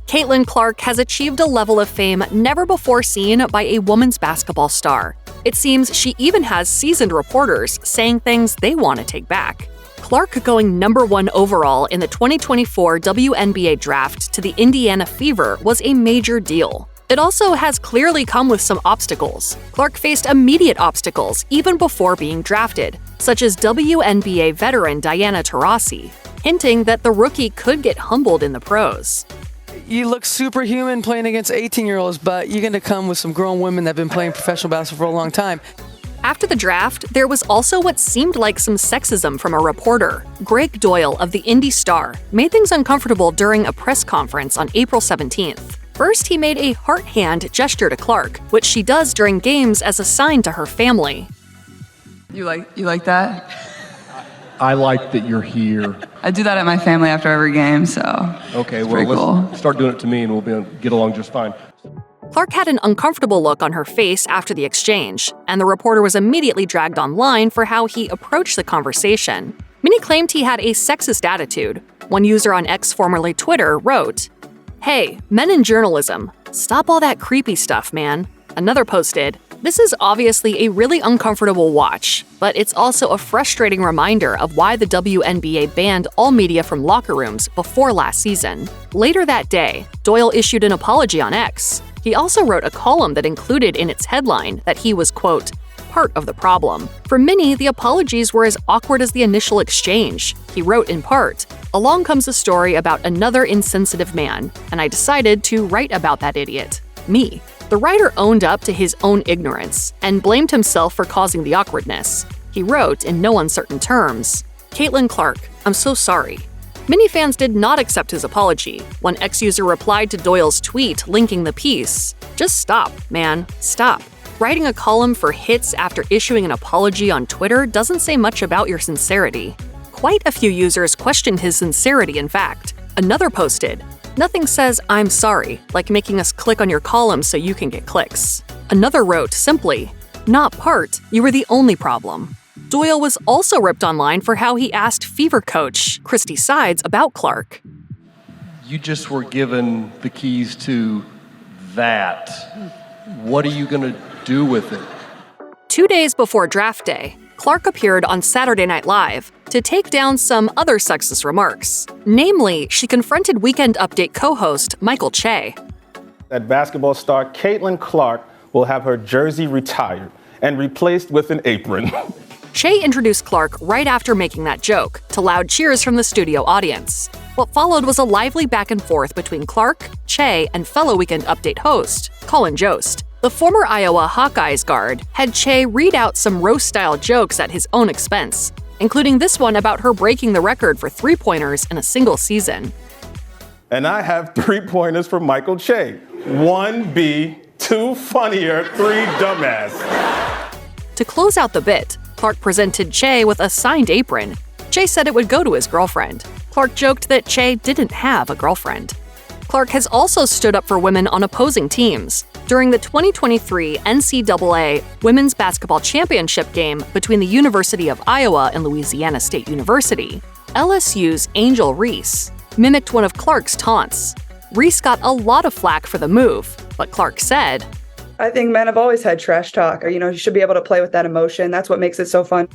Caitlin Clark has achieved a level of fame never before seen by a women's basketball star. It seems she even has seasoned reporters saying things they want to take back. Clark going #1 overall in the 2024 WNBA draft to the Indiana Fever was a major deal. It also has clearly come with some obstacles. Clark faced immediate obstacles even before being drafted, such as WNBA veteran Diana Taurasi, hinting that the rookie could get humbled in the pros. You look superhuman playing against 18-year-olds, but you're going to come with some grown women that have been playing professional basketball for a long time. After the draft, there was also what seemed like some sexism from a reporter. Greg Doyle of the Indy Star made things uncomfortable during a press conference on April 17th. First, he made a heart hand gesture to Clark, which she does during games as a sign to her family. You like that? I like that you're here. I do that at my family after every game, so Okay, it's well, pretty cool. Start doing it to me and we'll get along just fine. Clark had an uncomfortable look on her face after the exchange, and the reporter was immediately dragged online for how he approached the conversation. Many claimed he had a sexist attitude. One user on X, formerly Twitter, wrote, "Hey, men in journalism, stop all that creepy stuff, man." Another posted, "This is obviously a really uncomfortable watch, but it's also a frustrating reminder of why the WNBA banned all media from locker rooms before last season." Later that day, Doyle issued an apology on X. He also wrote a column that included in its headline that he was, quote, "part of the problem." For many, the apologies were as awkward as the initial exchange. He wrote in part, "Along comes a story about another insensitive man, and I decided to write about that idiot. Me." The writer owned up to his own ignorance and blamed himself for causing the awkwardness. He wrote in no uncertain terms, "Caitlin Clark, I'm so sorry." Many fans did not accept his apology. One X-user replied to Doyle's tweet linking the piece, "Just stop, man, stop. Writing a column for hits after issuing an apology on Twitter doesn't say much about your sincerity." Quite a few users questioned his sincerity, in fact. Another posted, "Nothing says I'm sorry, like making us click on your column so you can get clicks." Another wrote simply, "Not part, you were the only problem." Doyle was also ripped online for how he asked Fever coach Krystle Sides about Clark. You just were given the keys to that. What are you going to do with it? 2 days before draft day, Clark appeared on Saturday Night Live to take down some other sexist remarks. Namely, she confronted Weekend Update co-host Michael Che. That basketball star Caitlin Clark will have her jersey retired and replaced with an apron. Che introduced Clark right after making that joke, to loud cheers from the studio audience. What followed was a lively back and forth between Clark, Che, and fellow Weekend Update host, Colin Jost. The former Iowa Hawkeyes guard had Che read out some roast-style jokes at his own expense, including this one about her breaking the record for three-pointers in a single season. And I have 3 pointers for Michael Che. 1B, 2 funnier, 3 dumbass. To close out the bit, Clark presented Che with a signed apron. Che said it would go to his girlfriend. Clark joked that Che didn't have a girlfriend. Clark has also stood up for women on opposing teams. During the 2023 NCAA Women's Basketball Championship game between the University of Iowa and Louisiana State University, LSU's Angel Reese mimicked one of Clark's taunts. Reese got a lot of flack for the move, but Clark said, I think men have always had trash talk. You should be able to play with that emotion. That's what makes it so fun.